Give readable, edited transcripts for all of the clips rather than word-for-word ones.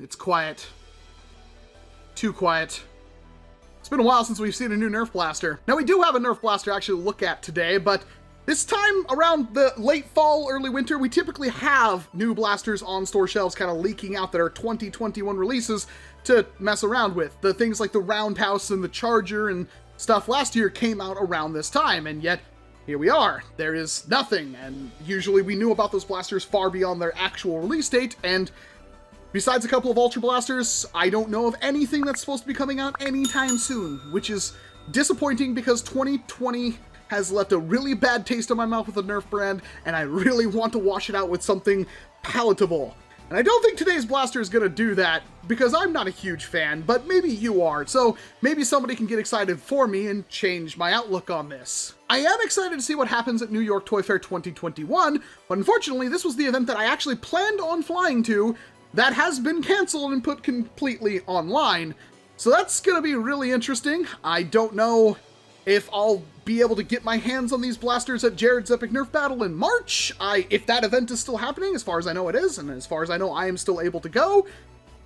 It's quiet. Too quiet. It's been a while since we've seen a new Nerf blaster. Now, we do have a Nerf blaster to actually look at today, but this time around the late fall, early winter, we typically have new blasters on store shelves kind of leaking out that are 2021 releases to mess around with. The things like the Roundhouse and the Charger and stuff last year came out around this time, and yet here we are. There is nothing, and usually we knew about those blasters far beyond their actual release date, and besides a couple of Ultra Blasters, I don't know of anything that's supposed to be coming out anytime soon, which is disappointing because 2020 has left a really bad taste in my mouth with the Nerf brand, and I really want to wash it out with something palatable. And I don't think today's blaster is going to do that, because I'm not a huge fan, but maybe you are, so maybe somebody can get excited for me and change my outlook on this. I am excited to see what happens at New York Toy Fair 2021, but unfortunately this was the event that I actually planned on flying to that has been canceled and put completely online. So that's going to be really interesting. I don't know if I'll be able to get my hands on these blasters at Jared's Epic Nerf Battle in March. If that event is still happening, as far as I know it is, and as far as I know I am still able to go.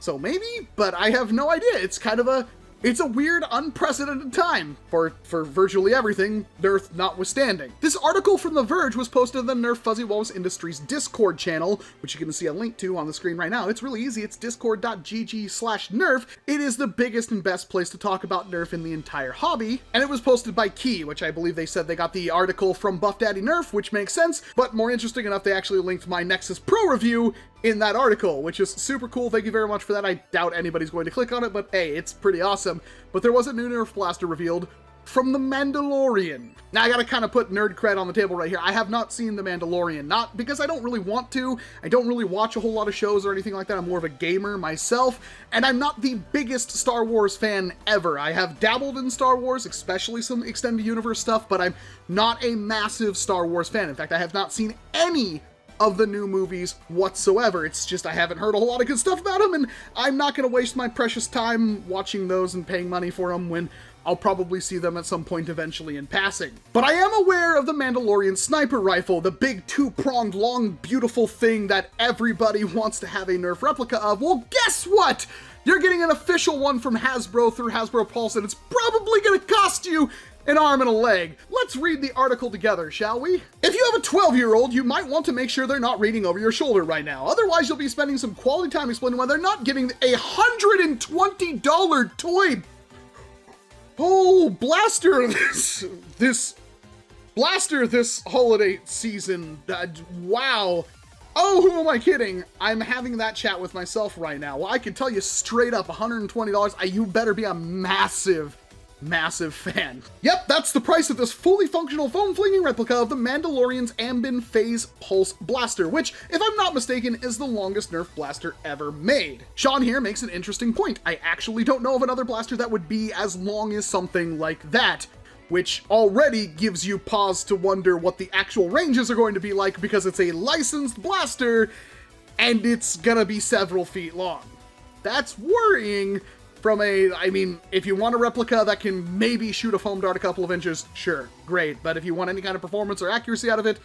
So maybe, but I have no idea. It's kind of it's a weird, unprecedented time for virtually everything, Nerf notwithstanding. This article from The Verge was posted in the Nerf Fuzzy Walrus Industries Discord channel, which you can see a link to on the screen right now. It's really easy. It's discord.gg/Nerf. It is the biggest and best place to talk about Nerf in the entire hobby, and it was posted by Key, which I believe they said they got the article from Blvd Nerf, which makes sense, but more interesting enough, they actually linked my Nexus Pro review in that article, which is super cool. Thank you very much for that. I doubt anybody's going to click on it, but hey, it's pretty awesome. But there was a new Nerf blaster revealed from The Mandalorian. Now, I gotta kind of put nerd cred on the table right here. I have not seen The Mandalorian, not because I don't really want to. I don't really watch a whole lot of shows or anything like that. I'm more of a gamer myself, and I'm not the biggest Star Wars fan ever. I have dabbled in Star Wars, especially some extended universe stuff, but I'm not a massive Star Wars fan. In fact, I have not seen any of the new movies whatsoever. It's just I haven't heard a whole lot of good stuff about them, and I'm not going to waste my precious time watching those and paying money for them when I'll probably see them at some point eventually in passing. But I am aware of the Mandalorian sniper rifle, the big two-pronged, long, beautiful thing that everybody wants to have a Nerf replica of. Well, guess what? You're getting an official one from Hasbro through Hasbro Pulse, and it's probably going to cost you an arm and a leg. Let's read the article together, shall we? If you have a 12-year-old, you might want to make sure they're not reading over your shoulder right now. Otherwise, you'll be spending some quality time explaining why they're not getting a $120 toy. Oh, blaster this blaster this holiday season. Wow. Oh, who am I kidding? I'm having that chat with myself right now. Well, I can tell you straight up, $120, you better be a massive fan. Yep, that's the price of this fully functional foam-flinging replica of the Mandalorian's Amban Phase-pulse blaster, which, if I'm not mistaken, is the longest Nerf blaster ever made. Sean here makes an interesting point. I actually don't know of another blaster that would be as long as something like that, which already gives you pause to wonder what the actual ranges are going to be like, because it's a licensed blaster and it's gonna be several feet long. That's worrying. I mean, if you want a replica that can maybe shoot a foam dart a couple of inches, sure, great. But if you want any kind of performance or accuracy out of it,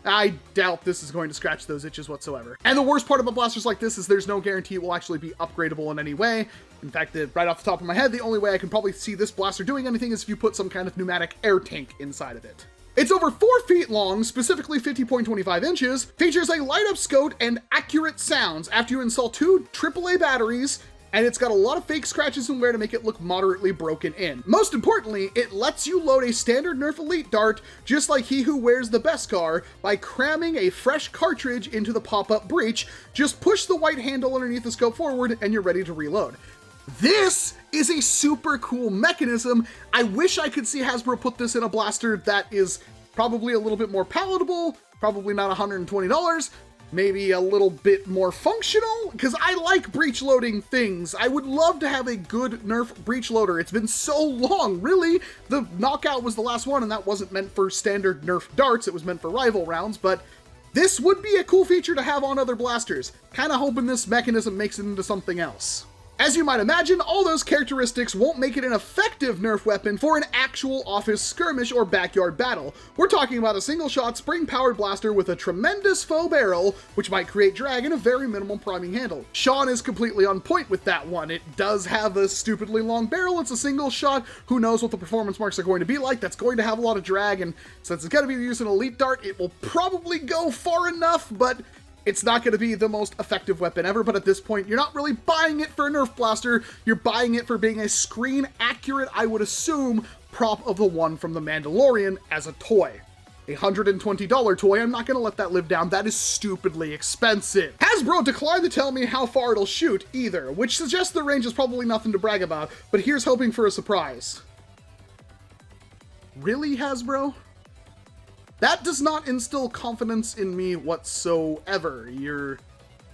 I doubt this is going to scratch those itches whatsoever. And the worst part about blasters like this is there's no guarantee it will actually be upgradable in any way. In fact, right off the top of my head, the only way I can probably see this blaster doing anything is if you put some kind of pneumatic air tank inside of it. It's over 4 feet long, specifically 50.25 inches, features a light-up scope and accurate sounds after you install 2 AAA batteries, and it's got a lot of fake scratches and wear to make it look moderately broken in. Most importantly, it lets you load a standard Nerf Elite dart, just like he who wears the Beskar, by cramming a fresh cartridge into the pop-up breech. Just push the white handle underneath the scope forward and you're ready to reload. This is a super cool mechanism. I wish I could see Hasbro put this in a blaster that is probably a little bit more palatable, probably not $120, maybe a little bit more functional, because I like breech loading things. I would love to have a good Nerf breech loader. It's been so long, really. The Knockout was the last one, and that wasn't meant for standard Nerf darts. It was meant for rival rounds, but this would be a cool feature to have on other blasters. Kind of hoping this mechanism makes it into something else. As you might imagine, all those characteristics won't make it an effective Nerf weapon for an actual office skirmish or backyard battle. We're talking about a single-shot spring-powered blaster with a tremendous faux barrel, which might create drag and a very minimal priming handle. Sean is completely on point with that one. It does have a stupidly long barrel, it's a single shot, who knows what the performance marks are going to be like, that's going to have a lot of drag, and since it's going to be used in Elite Dart, it will probably go far enough, but it's not going to be the most effective weapon ever. But at this point, you're not really buying it for a Nerf blaster, you're buying it for being a screen-accurate, I would assume, prop of the one from The Mandalorian as a toy. A $120 toy, I'm not going to let that live down, that is stupidly expensive. Hasbro declined to tell me how far it'll shoot, either, which suggests the range is probably nothing to brag about, but here's hoping for a surprise. Really, Hasbro? That does not instill confidence in me whatsoever. You're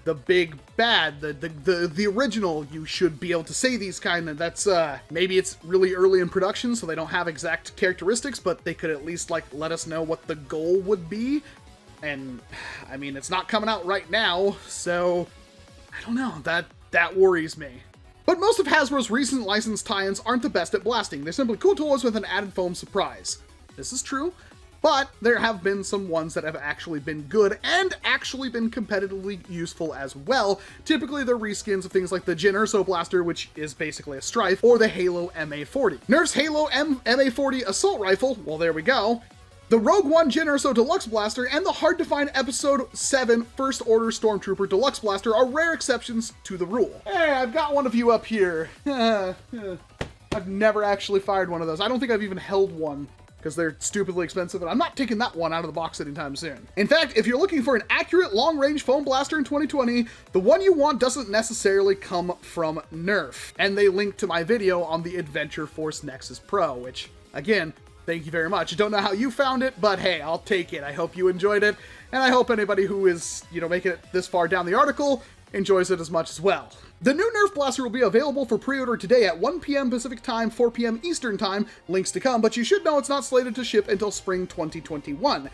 the big bad, the original. You should be able to say these kind of, that's, maybe it's really early in production, so they don't have exact characteristics, but they could at least, like, let us know what the goal would be. And, I mean, it's not coming out right now, so, I don't know, that worries me. But most of Hasbro's recent licensed tie-ins aren't the best at blasting. They're simply cool toys with an added foam surprise. This is true. But there have been some ones that have actually been good and actually been competitively useful as well. Typically they're reskins of things like the Jin Urso Blaster, which is basically a Strife, or the Halo MA40. Nerf's Halo MA40 Assault Rifle, well there we go, the Rogue One Jin Urso Deluxe Blaster, and the hard-to-find Episode 7 First Order Stormtrooper Deluxe Blaster are rare exceptions to the rule. Hey, I've got one of you up here. I've never actually fired one of those. I don't think I've even held one, because they're stupidly expensive, and I'm not taking that one out of the box anytime soon. In fact, if you're looking for an accurate long-range foam blaster in 2020, the one you want doesn't necessarily come from Nerf. And they link to my video on the Adventure Force Nexus Pro, which, again, thank you very much. I don't know how you found it, but hey, I'll take it. I hope you enjoyed it, and I hope anybody who is, making it this far down the article enjoys it as much as well. The new Nerf blaster will be available for pre-order today at 1 p.m. Pacific Time, 4 p.m. Eastern Time, links to come, but you should know it's not slated to ship until spring 2021.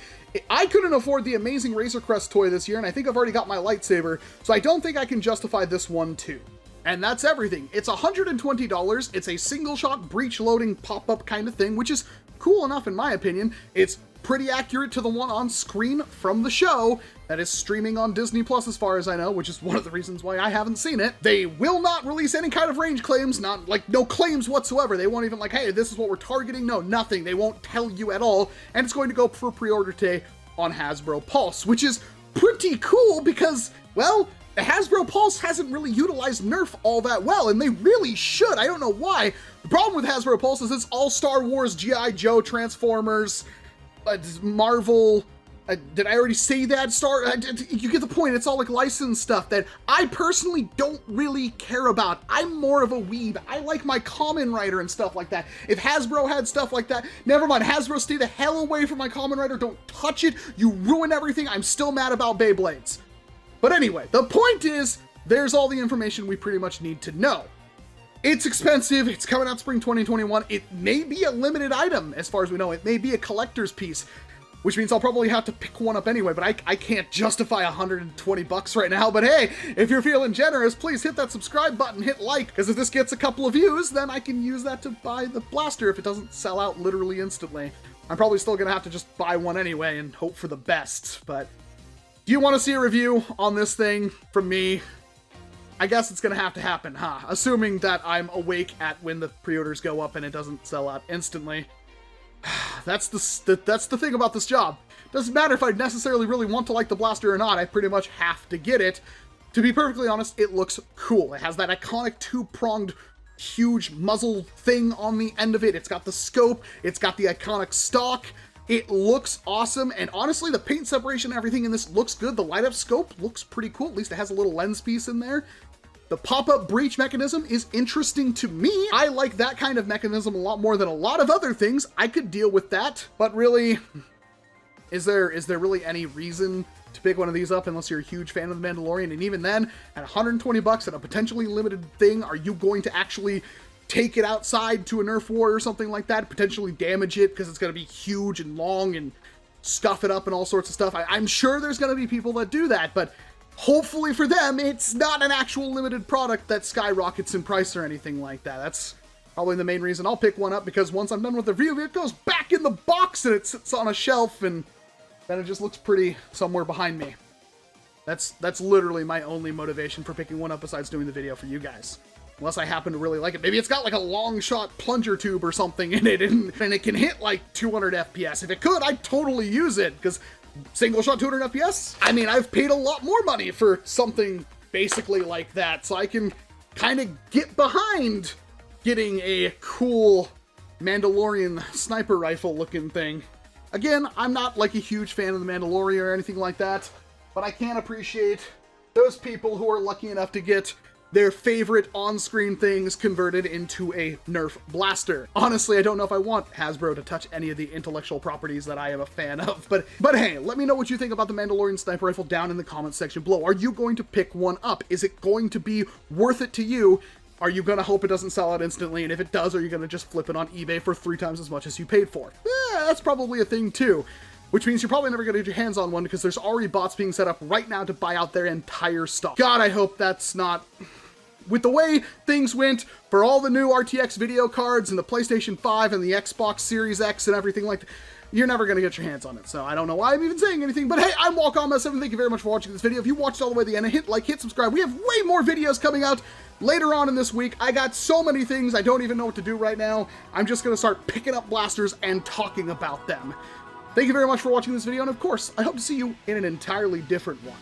I couldn't afford the amazing Razor Crest toy this year, and I think I've already got my lightsaber, so I don't think I can justify this one too. And that's everything. It's $120, it's a single-shot breech-loading pop-up kind of thing, which is cool enough in my opinion. It's pretty accurate to the one on screen from the show that is streaming on Disney Plus as far as I know, which is one of the reasons why I haven't seen it. They will not release any kind of range claims, no claims whatsoever. They won't even hey, this is what we're targeting. No, nothing. They won't tell you at all. And it's going to go for pre-order today on Hasbro Pulse, which is pretty cool because, well, the Hasbro Pulse hasn't really utilized Nerf all that well, and they really should. I don't know why. The problem with Hasbro Pulse is it's all Star Wars, G.I. Joe, Transformers, Marvel. Did I already say that? You get the point. It's all like licensed stuff that I personally don't really care about. I'm more of a weeb. I like my Kamen Rider and stuff like that. If Hasbro had stuff like that, never mind. Hasbro, stay the hell away from my Kamen Rider. Don't touch it. You ruin everything. I'm still mad about Beyblades. But anyway, the point is, there's all the information we pretty much need to know. It's expensive. It's coming out spring 2021. It may be a limited item, as far as we know. It may be a collector's piece, which means I'll probably have to pick one up anyway, but I can't justify $120 right now. But hey, if you're feeling generous, please hit that subscribe button, hit like, because if this gets a couple of views, then I can use that to buy the blaster if it doesn't sell out literally instantly. I'm probably still gonna have to just buy one anyway and hope for the best, but do you want to see a review on this thing from me? I guess it's gonna have to happen, huh? Assuming that I'm awake at when the pre-orders go up and it doesn't sell out instantly. That's the thing about this job. Doesn't matter if I necessarily really want to like the blaster or not, I pretty much have to get it. To be perfectly honest, it looks cool. It has that iconic two-pronged huge muzzle thing on the end of it. It's got the scope, it's got the iconic stock. It looks awesome, and honestly, the paint separation and everything in this looks good. The light-up scope looks pretty cool. At least it has a little lens piece in there. The pop-up breech mechanism is interesting to me. I like that kind of mechanism a lot more than a lot of other things. I could deal with that, but really, is there really any reason to pick one of these up unless you're a huge fan of The Mandalorian? And even then, at $120 and a potentially limited thing, are you going to actually take it outside to a Nerf war or something like that, potentially damage it because it's going to be huge and long and scuff it up and all sorts of stuff? I'm sure there's going to be people that do that, but hopefully for them, it's not an actual limited product that skyrockets in price or anything like that. That's probably the main reason I'll pick one up, because once I'm done with the review, it goes back in the box and it sits on a shelf, and then it just looks pretty somewhere behind me. That's literally my only motivation for picking one up besides doing the video for you guys. Unless I happen to really like it. Maybe it's got like a long shot plunger tube or something in it, and it can hit like 200 FPS. If it could, I'd totally use it, because single shot 200 FPS? I mean, I've paid a lot more money for something basically like that, so I can kind of get behind getting a cool Mandalorian sniper rifle looking thing. Again, I'm not like a huge fan of the Mandalorian or anything like that, but I can appreciate those people who are lucky enough to get their favorite on-screen things converted into a Nerf blaster. Honestly, I don't know if I want Hasbro to touch any of the intellectual properties that I am a fan of, but hey, let me know what you think about the Mandalorian sniper rifle down in the comments section below. Are you going to pick one up? Is it going to be worth it to you? Are you gonna hope it doesn't sell out instantly? And if it does, are you gonna just flip it on eBay for 3 times as much as you paid for? That's probably a thing too. Which means you're probably never gonna get your hands on one, because there's already bots being set up right now to buy out their entire stock. God, I hope that's not... With the way things went for all the new RTX video cards and the PlayStation 5 and the Xbox Series X and everything like that, you're never going to get your hands on it. So I don't know why I'm even saying anything, but hey, I'm Walcom S7. Thank you very much for watching this video. If you watched all the way to the end, hit like, hit subscribe. We have way more videos coming out later on in this week. I got so many things I don't even know what to do right now. I'm just going to start picking up blasters and talking about them. Thank you very much for watching this video, and of course, I hope to see you in an entirely different one.